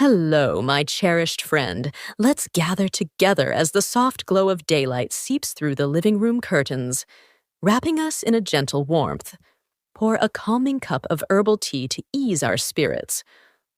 Hello, my cherished friend. Let's gather together as the soft glow of daylight seeps through the living room curtains, wrapping us in a gentle warmth. Pour a calming cup of herbal tea to ease our spirits.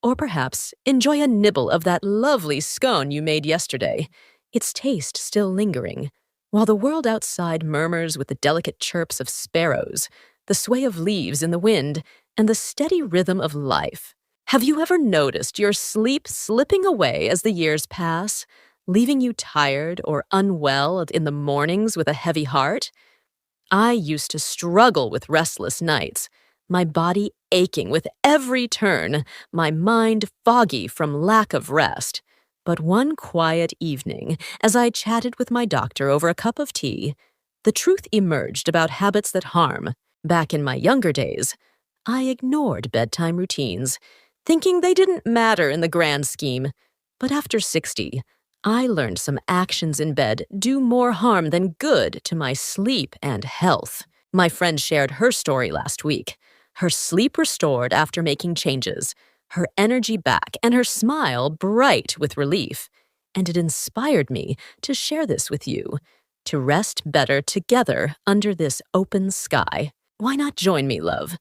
Or perhaps enjoy a nibble of that lovely scone you made yesterday, its taste still lingering, while the world outside murmurs with the delicate chirps of sparrows, the sway of leaves in the wind, and the steady rhythm of life. Have you ever noticed your sleep slipping away as the years pass, leaving you tired or unwell in the mornings with a heavy heart? I used to struggle with restless nights, my body aching with every turn, my mind foggy from lack of rest. But one quiet evening, as I chatted with my doctor over a cup of tea, the truth emerged about habits that harm. Back in my younger days, I ignored bedtime routines, thinking they didn't matter in the grand scheme. But after 60, I learned some actions in bed do more harm than good to my sleep and health. My friend shared her story last week. Her sleep restored after making changes, her energy back, and her smile bright with relief. And it inspired me to share this with you, to rest better together under this open sky. Why not join me, love?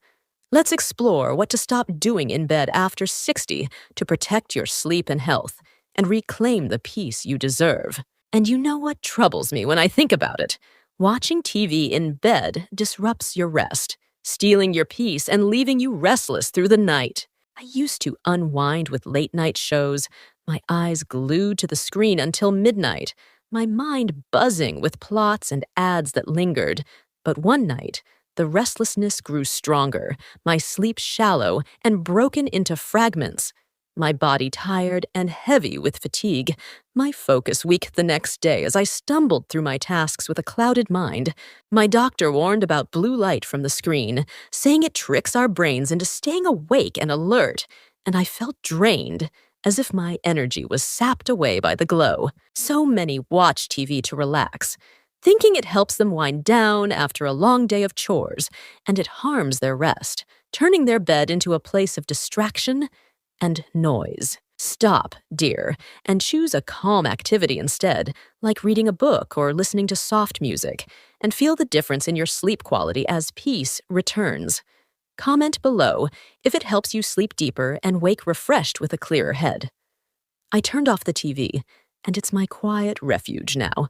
Let's explore what to stop doing in bed after 60 to protect your sleep and health and reclaim the peace you deserve. And you know what troubles me when I think about it? Watching TV in bed disrupts your rest, stealing your peace and leaving you restless through the night. I used to unwind with late-night shows, my eyes glued to the screen until midnight, my mind buzzing with plots and ads that lingered. But one night, the restlessness grew stronger, my sleep shallow and broken into fragments, my body tired and heavy with fatigue, my focus weak the next day as I stumbled through my tasks with a clouded mind. My doctor warned about blue light from the screen, saying it tricks our brains into staying awake and alert, and I felt drained, as if my energy was sapped away by the glow. So many watch TV to relax, thinking it helps them wind down after a long day of chores, and it harms their rest, turning their bed into a place of distraction and noise. Stop, dear, and choose a calm activity instead, like reading a book or listening to soft music, and feel the difference in your sleep quality as peace returns. Comment below if it helps you sleep deeper and wake refreshed with a clearer head. I turned off the TV, and it's my quiet refuge now.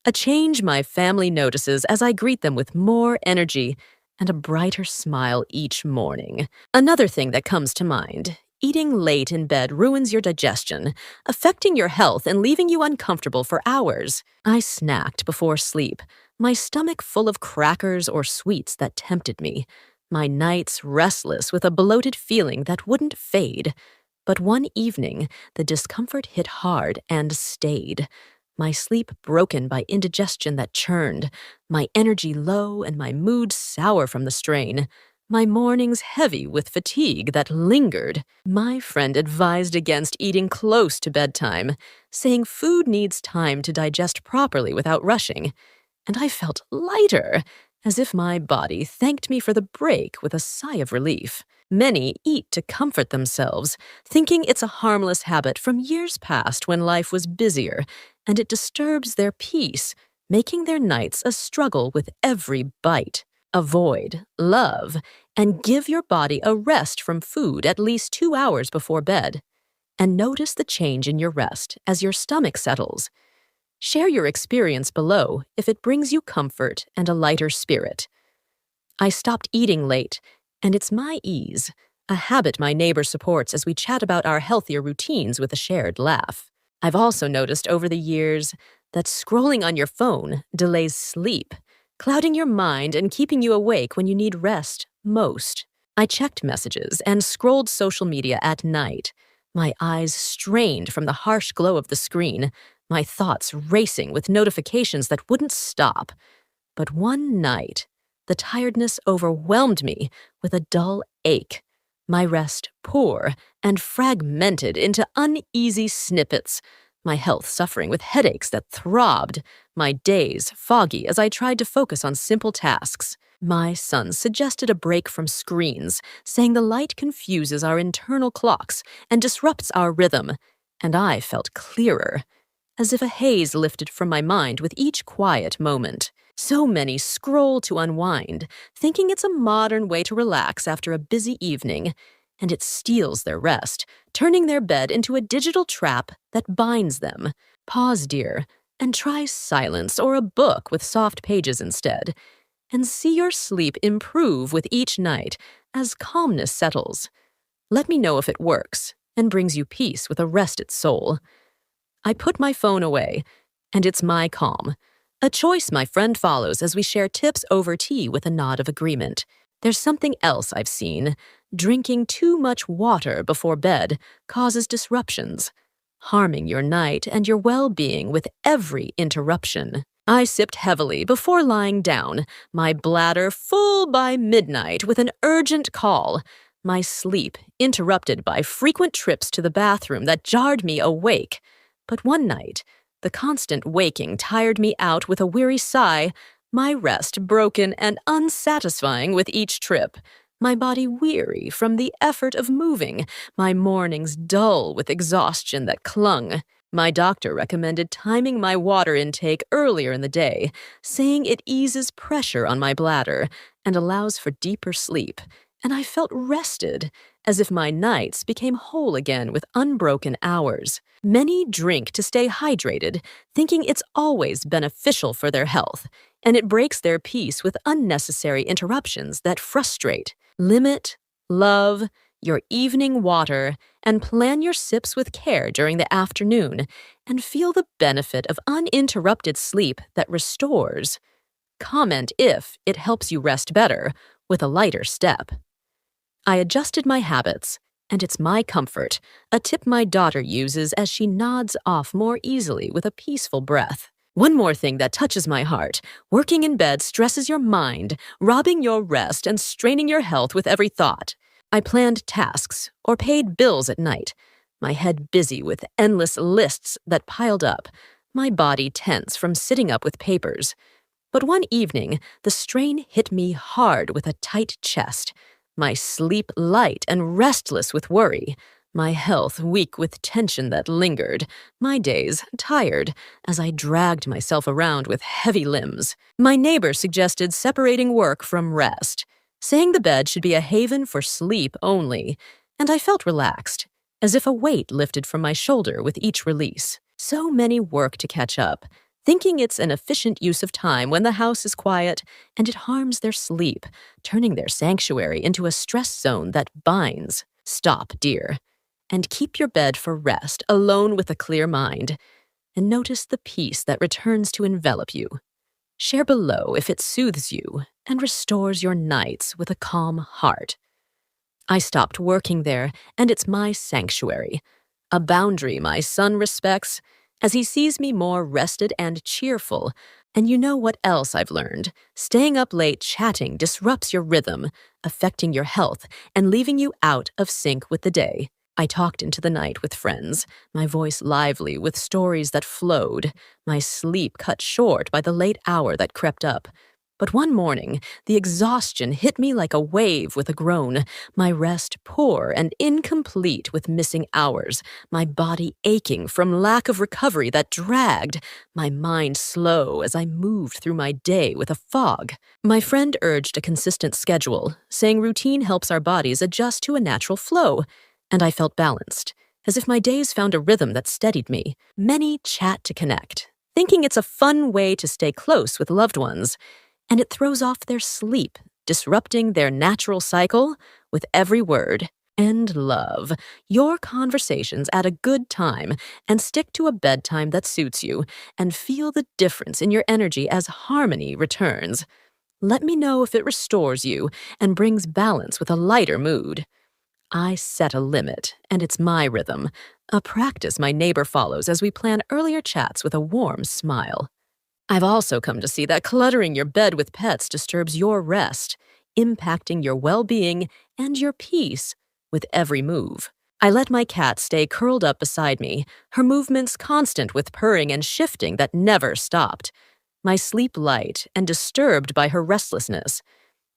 A change my family notices as I greet them with more energy and a brighter smile each morning. Another thing that comes to mind: eating late in bed ruins your digestion, affecting your health and leaving you uncomfortable for hours. I snacked before sleep, my stomach full of crackers or sweets that tempted me, my nights restless with a bloated feeling that wouldn't fade. But one evening, the discomfort hit hard and stayed. My sleep broken by indigestion that churned, my energy low and my mood sour from the strain, my mornings heavy with fatigue that lingered. My friend advised against eating close to bedtime, saying food needs time to digest properly without rushing. And I felt lighter, as if my body thanked me for the break with a sigh of relief. Many eat to comfort themselves, thinking it's a harmless habit from years past when life was busier, and it disturbs their peace, making their nights a struggle with every bite. Avoid, love, and give your body a rest from food at least 2 hours before bed. And notice the change in your rest as your stomach settles. Share your experience below if it brings you comfort and a lighter spirit. I stopped eating late, and it's my ease, a habit my neighbor supports as we chat about our healthier routines with a shared laugh. I've also noticed over the years that scrolling on your phone delays sleep, clouding your mind and keeping you awake when you need rest most. I checked messages and scrolled social media at night, my eyes strained from the harsh glow of the screen, my thoughts racing with notifications that wouldn't stop. But one night, the tiredness overwhelmed me with a dull ache, my rest poor and fragmented into uneasy snippets, my health suffering with headaches that throbbed, my days foggy as I tried to focus on simple tasks. My son suggested a break from screens, saying the light confuses our internal clocks and disrupts our rhythm, and I felt clearer, as if a haze lifted from my mind with each quiet moment. So many scroll to unwind, thinking it's a modern way to relax after a busy evening, and it steals their rest, turning their bed into a digital trap that binds them. Pause, dear, and try silence or a book with soft pages instead, and see your sleep improve with each night as calmness settles. Let me know if it works and brings you peace with a rested soul. I put my phone away, and it's my calm. A choice my friend follows as we share tips over tea with a nod of agreement. There's something else I've seen. Drinking too much water before bed causes disruptions, harming your night and your well-being with every interruption. I sipped heavily before lying down, my bladder full by midnight with an urgent call, my sleep interrupted by frequent trips to the bathroom that jarred me awake. But one night, the constant waking tired me out with a weary sigh, my rest broken and unsatisfying with each trip, my body weary from the effort of moving, my mornings dull with exhaustion that clung. My doctor recommended timing my water intake earlier in the day, saying it eases pressure on my bladder and allows for deeper sleep, and I felt rested, as if my nights became whole again with unbroken hours. Many drink to stay hydrated, thinking it's always beneficial for their health, and it breaks their peace with unnecessary interruptions that frustrate. Limit, love, your evening water, and plan your sips with care during the afternoon, and feel the benefit of uninterrupted sleep that restores. Comment if it helps you rest better with a lighter step. I adjusted my habits, and it's my comfort, a tip my daughter uses as she nods off more easily with a peaceful breath. One more thing that touches my heart: working in bed stresses your mind, robbing your rest and straining your health with every thought. I planned tasks or paid bills at night, my head busy with endless lists that piled up, my body tense from sitting up with papers. But one evening, the strain hit me hard with a tight chest, my sleep light and restless with worry, my health weak with tension that lingered, my days tired as I dragged myself around with heavy limbs. My neighbor suggested separating work from rest, saying the bed should be a haven for sleep only, and I felt relaxed, as if a weight lifted from my shoulder with each release. So many work to catch up, thinking it's an efficient use of time when the house is quiet, and it harms their sleep, turning their sanctuary into a stress zone that binds. Stop, dear, and keep your bed for rest, alone with a clear mind, and notice the peace that returns to envelop you. Share below if it soothes you and restores your nights with a calm heart. I stopped working there, and it's my sanctuary, a boundary my son respects, as he sees me more rested and cheerful. And you know what else I've learned? Staying up late chatting disrupts your rhythm, affecting your health and leaving you out of sync with the day. I talked into the night with friends, my voice lively with stories that flowed, my sleep cut short by the late hour that crept up. But one morning, the exhaustion hit me like a wave with a groan, my rest poor and incomplete with missing hours, my body aching from lack of recovery that dragged, my mind slow as I moved through my day with a fog. My friend urged a consistent schedule, saying routine helps our bodies adjust to a natural flow, and I felt balanced, as if my days found a rhythm that steadied me. Many chat to connect, thinking it's a fun way to stay close with loved ones, and it throws off their sleep, disrupting their natural cycle with every word. And love, your conversations at a good time, and stick to a bedtime that suits you, and feel the difference in your energy as harmony returns. Let me know if it restores you and brings balance with a lighter mood. I set a limit, and it's my rhythm, a practice my neighbor follows as we plan earlier chats with a warm smile. I've also come to see that cluttering your bed with pets disturbs your rest, impacting your well-being and your peace with every move. I let my cat stay curled up beside me, her movements constant with purring and shifting that never stopped, my sleep light and disturbed by her restlessness.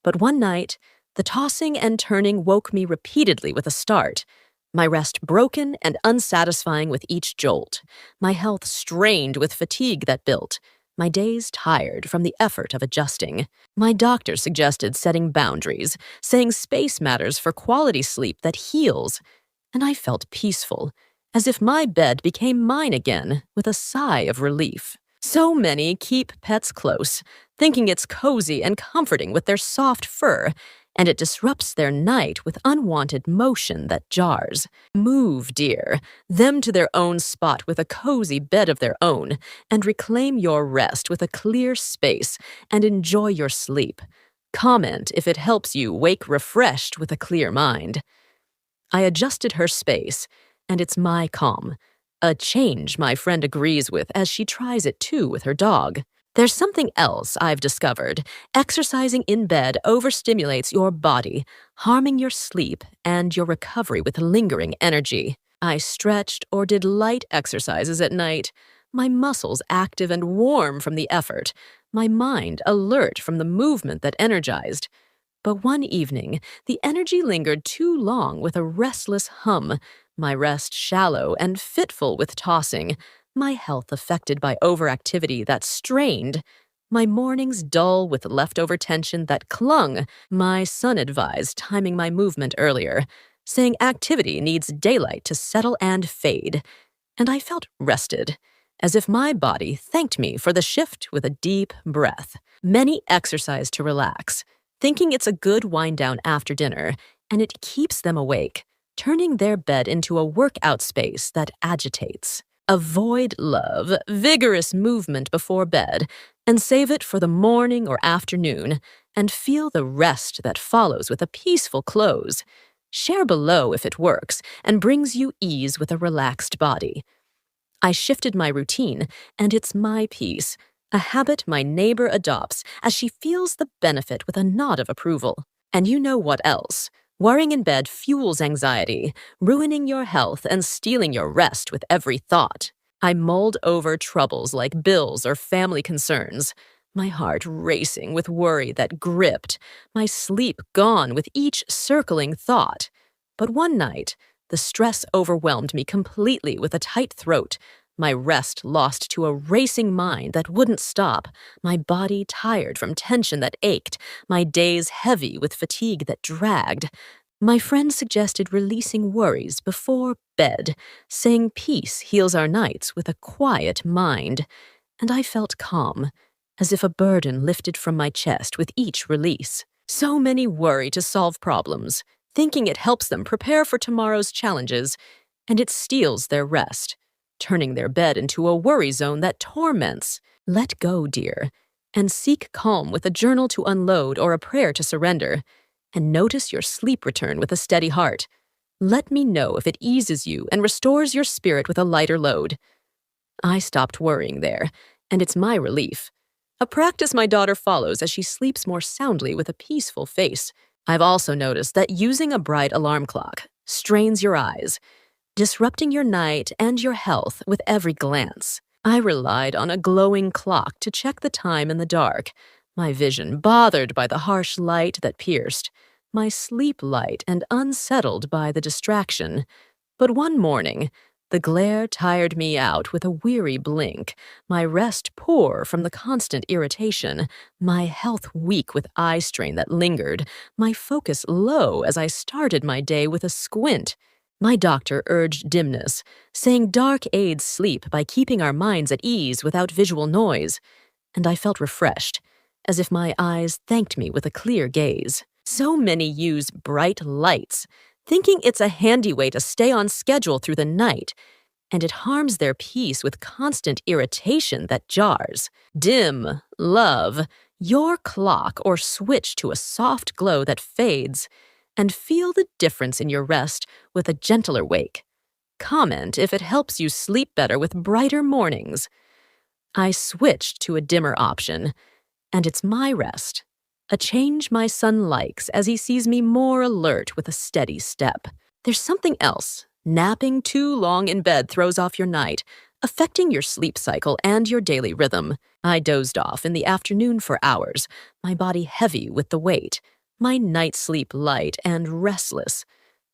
But one night, the tossing and turning woke me repeatedly with a start. My rest broken and unsatisfying with each jolt. My health strained with fatigue that built. My days tired from the effort of adjusting. My doctor suggested setting boundaries, saying space matters for quality sleep that heals. And I felt peaceful, as if my bed became mine again, with a sigh of relief. So many keep pets close, thinking it's cozy and comforting with their soft fur, and it disrupts their night with unwanted motion that jars. Move, dear, them to their own spot with a cozy bed of their own, and reclaim your rest with a clear space, and enjoy your sleep. Comment if it helps you wake refreshed with a clear mind. I adjusted her space, and it's my calm. A change my friend agrees with as she tries it too with her dog. There's something else I've discovered. Exercising in bed overstimulates your body, harming your sleep and your recovery with lingering energy. I stretched or did light exercises at night, my muscles active and warm from the effort, my mind alert from the movement that energized. But one evening, the energy lingered too long with a restless hum, my rest shallow and fitful with tossing, my health affected by overactivity that strained, my mornings dull with leftover tension that clung. My son advised timing my movement earlier, saying activity needs daylight to settle and fade. And I felt rested, as if my body thanked me for the shift with a deep breath. Many exercise to relax, thinking it's a good wind-down after dinner, and it keeps them awake, turning their bed into a workout space that agitates. Avoid love, vigorous movement before bed, and save it for the morning or afternoon, and feel the rest that follows with a peaceful close. Share below if it works and brings you ease with a relaxed body. I shifted my routine, and it's my peace, a habit my neighbor adopts as she feels the benefit with a nod of approval. And you know what else? Worrying in bed fuels anxiety, ruining your health and stealing your rest with every thought. I mulled over troubles like bills or family concerns, my heart racing with worry that gripped, my sleep gone with each circling thought. But one night, the stress overwhelmed me completely with a tight throat, my rest lost to a racing mind that wouldn't stop, my body tired from tension that ached, my days heavy with fatigue that dragged. My friend suggested releasing worries before bed, saying peace heals our nights with a quiet mind. And I felt calm, as if a burden lifted from my chest with each release. So many worry to solve problems, thinking it helps them prepare for tomorrow's challenges, and it steals their rest, turning their bed into a worry zone that torments. Let go, dear, and seek calm with a journal to unload or a prayer to surrender, and notice your sleep return with a steady heart. Let me know if it eases you and restores your spirit with a lighter load. I stopped worrying there, and it's my relief. A practice my daughter follows as she sleeps more soundly with a peaceful face. I've also noticed that using a bright alarm clock strains your eyes, disrupting your night and your health with every glance. I relied on a glowing clock to check the time in the dark, my vision bothered by the harsh light that pierced, my sleep light and unsettled by the distraction. But one morning, the glare tired me out with a weary blink, my rest poor from the constant irritation, my health weak with eye strain that lingered, my focus low as I started my day with a squint. My doctor urged dimness, saying dark aids sleep by keeping our minds at ease without visual noise, and I felt refreshed, as if my eyes thanked me with a clear gaze. So many use bright lights, thinking it's a handy way to stay on schedule through the night, and it harms their peace with constant irritation that jars. Dim, love, your clock or switch to a soft glow that fades, and feel the difference in your rest with a gentler wake. Comment if it helps you sleep better with brighter mornings. I switched to a dimmer option, and it's my rest, a change my son likes as he sees me more alert with a steady step. There's something else. Napping too long in bed throws off your night, affecting your sleep cycle and your daily rhythm. I dozed off in the afternoon for hours, my body heavy with the weight, my night sleep light and restless.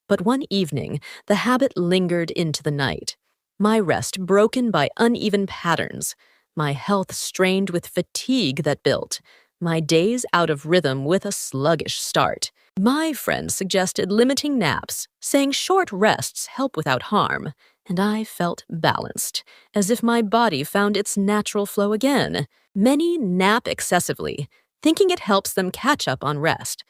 But one evening, the habit lingered into the night, my rest broken by uneven patterns, my health strained with fatigue that built, my days out of rhythm with a sluggish start. My friend suggested limiting naps, saying short rests help without harm, and I felt balanced, as if my body found its natural flow again. Many nap excessively, thinking it helps them catch up on rest,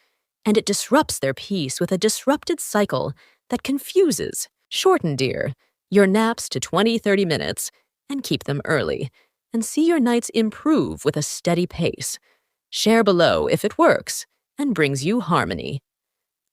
and it disrupts their peace with a disrupted cycle that confuses. Shorten, dear, your naps to 20-30 minutes and keep them early, and see your nights improve with a steady pace. Share below if it works and brings you harmony.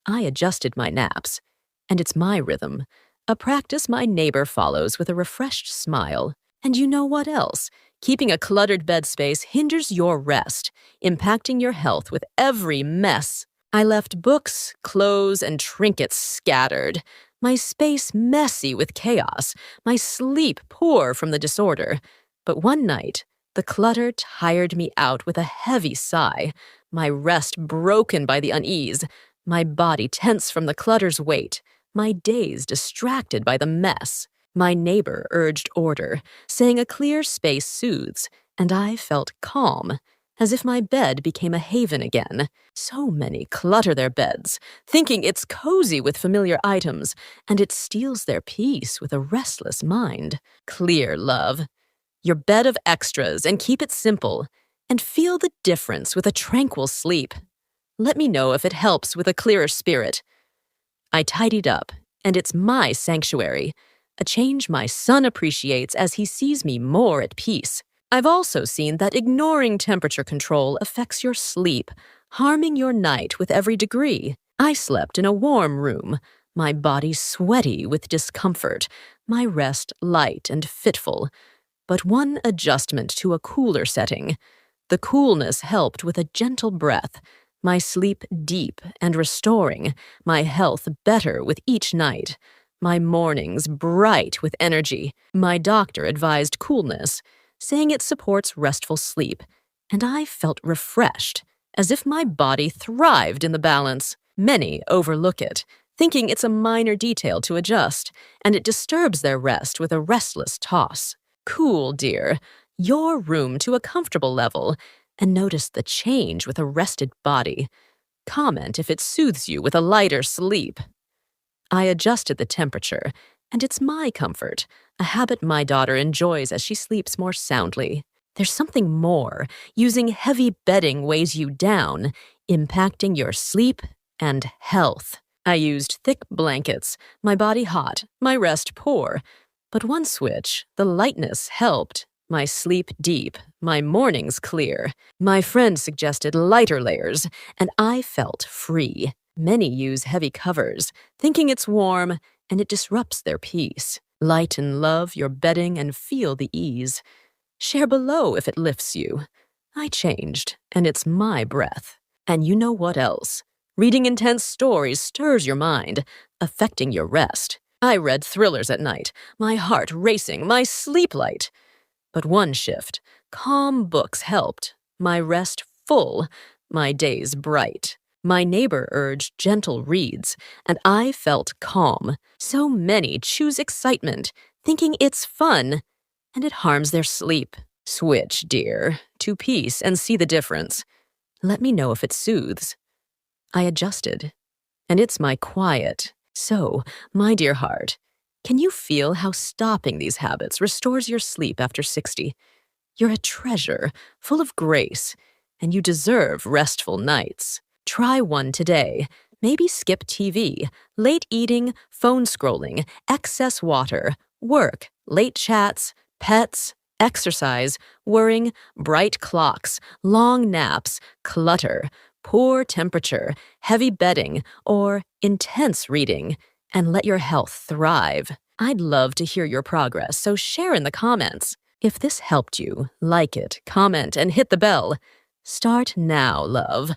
I adjusted my naps, and it's my rhythm, a practice my neighbor follows with a refreshed smile. And you know what else? Keeping a cluttered bed space hinders your rest, impacting your health with every mess. I left books, clothes, and trinkets scattered, my space messy with chaos, my sleep poor from the disorder. But one night, the clutter tired me out with a heavy sigh, my rest broken by the unease, my body tense from the clutter's weight, my days distracted by the mess. My neighbor urged order, saying a clear space soothes, and I felt calm, as if my bed became a haven again. So many clutter their beds, thinking it's cozy with familiar items, and it steals their peace with a restless mind. Clear, love, your bed of extras and keep it simple, and feel the difference with a tranquil sleep. Let me know if it helps with a clearer spirit. I tidied up, and it's my sanctuary, a change my son appreciates as he sees me more at peace. I've also seen that ignoring temperature control affects your sleep, harming your night with every degree. I slept in a warm room, my body sweaty with discomfort, my rest light and fitful. But one adjustment to a cooler setting. The coolness helped with a gentle breath, my sleep deep and restoring, my health better with each night, my mornings bright with energy. My doctor advised coolness, saying it supports restful sleep, and I felt refreshed, as if my body thrived in the balance. Many overlook it, thinking it's a minor detail to adjust, and it disturbs their rest with a restless toss. Cool, dear, your room to a comfortable level, and notice the change with a rested body. Comment if it soothes you with a lighter sleep. I adjusted the temperature, and it's my comfort, a habit my daughter enjoys as she sleeps more soundly. There's something more. Using heavy bedding weighs you down, impacting your sleep and health. I used thick blankets, my body hot, my rest poor. But one switch, the lightness, helped. My sleep deep, my mornings clear. My friend suggested lighter layers, and I felt free. Many use heavy covers, thinking it's warm, and it disrupts their peace. Light and love your bedding and feel the ease. Share below if it lifts you. I changed, and it's my breath. And you know what else? Reading intense stories stirs your mind, affecting your rest. I read thrillers at night, my heart racing, my sleep light. But one shift, calm books helped, my rest full, my days bright. My neighbor urged gentle reads, and I felt calm. So many choose excitement, thinking it's fun, and it harms their sleep. Switch, dear, to peace and see the difference. Let me know if it soothes. I adjusted, and it's my quiet. So, my dear heart, can you feel how stopping these habits restores your sleep after 60? You're a treasure, full of grace, and you deserve restful nights. Try one today. Maybe skip TV, late eating, phone scrolling, excess water, work, late chats, pets, exercise, worrying, bright clocks, long naps, clutter, poor temperature, heavy bedding, or intense reading, and let your health thrive. I'd love to hear your progress, so share in the comments. If this helped you, like it, comment, and hit the bell. Start now, love.